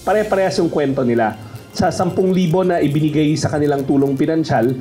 Pare-parehas yung kwento nila. Sa 10,000 na ibinigay sa kanilang tulong pinansyal,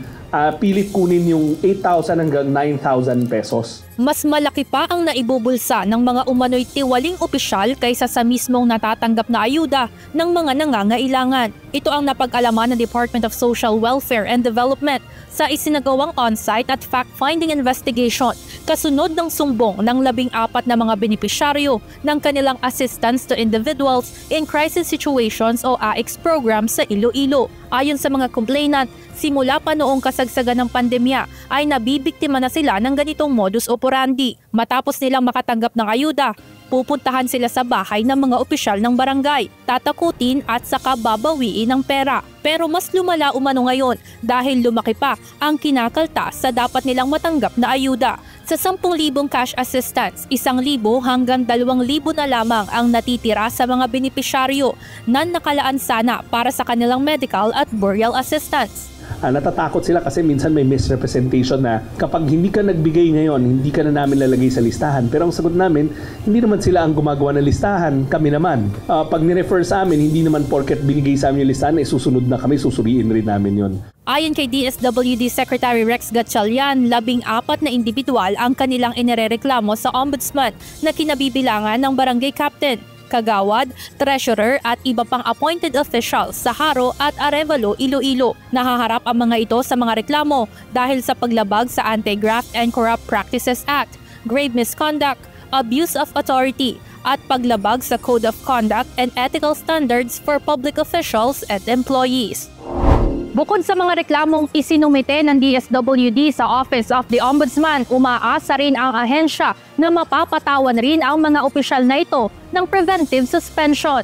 pilit kunin yung 8,000 hanggang 9,000 pesos. Mas malaki pa ang naibubulsa ng mga umano'y tiwaling opisyal kaysa sa mismong natatanggap na ayuda ng mga nangangailangan. Ito ang napag-alaman ng Department of Social Welfare and Development sa isinagawang on-site at fact-finding investigation kasunod ng sumbong ng 14 na mga benepisyaryo ng kanilang Assistance to Individuals in Crisis Situations o AICS program sa Iloilo. Ayon sa mga complainant, simula pa noong kasagsagan ng pandemya ay nabibiktima na sila ng ganitong modus operandi. Matapos nilang makatanggap ng ayuda, pupuntahan sila sa bahay ng mga opisyal ng barangay, tatakutin at saka babawiin ng pera. Pero mas lumala umano ngayon dahil lumaki pa ang kinakaltas sa dapat nilang matanggap na ayuda. Sa 10,000 cash assistance, 1,000 hanggang 2,000 na lamang ang natitira sa mga benepisyaryo na nakalaan sana para sa kanilang medical at burial assistance. Natatakot sila kasi minsan may misrepresentation na kapag hindi ka nagbigay ngayon, hindi ka na namin lalagay sa listahan. Pero ang sagot namin, hindi naman sila ang gumagawa ng listahan, kami naman. Pag ni-refer sa amin, hindi naman porket binigay sa amin yung listahan, susunod na kami, susuriin rin namin yon. Ayon kay DSWD Secretary Rex Gatchalian, 14 na individual ang kanilang inirereklamo sa Ombudsman na kinabibilangan ng barangay captain, kagawad, treasurer at iba pang appointed officials sa Haro at Arevalo, Iloilo. Nahaharap ang mga ito sa mga reklamo dahil sa paglabag sa Anti-Graft and Corrupt Practices Act, grave misconduct, abuse of authority, at paglabag sa Code of Conduct and Ethical Standards for Public Officials and Employees. Bukod sa mga reklamong isinumite ng DSWD sa Office of the Ombudsman, umaasa rin ang ahensya na mapapatawan rin ang mga opisyal na ito ng preventive suspension.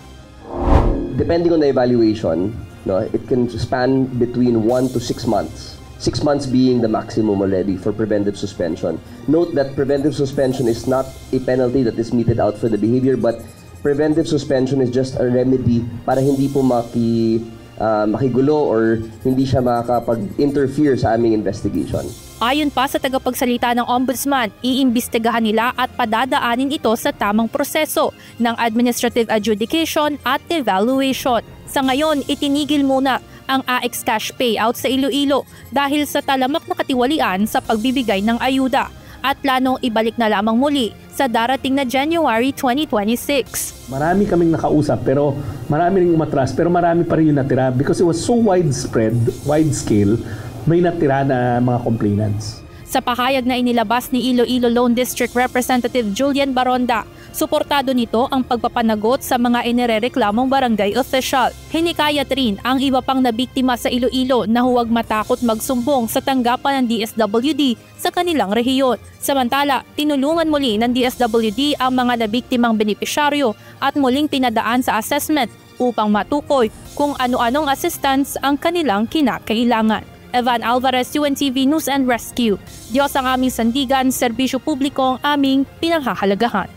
Depending on the evaluation, it can span between 1 to 6 months. 6 months being the maximum already for preventive suspension. Note that preventive suspension is not a penalty that is meted out for the behavior, but preventive suspension is just a remedy para hindi po makigulo or hindi siya makakapag-interfere sa aming investigation. Ayon pa sa tagapagsalita ng Ombudsman, iimbestigahan nila at padadaanin ito sa tamang proseso ng administrative adjudication at evaluation. Sa ngayon, itinigil muna ang AICS cash payout sa Iloilo dahil sa talamak na katiwalian sa pagbibigay ng ayuda at planong ibalik na lamang muli sa darating na January 2026. Marami kaming nakausap pero marami ring umatras pero marami pa rin yung natira because it was so widespread, wide scale, may natira na mga complainants. Sa pahayag na inilabas ni Iloilo Lone District Representative Julian Baronda, suportado nito ang pagpapanagot sa mga inirereklamong barangay official. Hinikayat rin ang iba pang nabiktima sa Iloilo na huwag matakot magsumbong sa tanggapan ng DSWD sa kanilang rehiyon. Samantala, tinulungan muli ng DSWD ang mga nabiktimang benepisyaryo at muling pinadaan sa assessment upang matukoy kung ano-anong assistance ang kanilang kinakailangan. Evan Alvarez, UNTV News and Rescue. Diyos ang aming sandigan, serbisyo publiko ang aming pinanghahalagahan.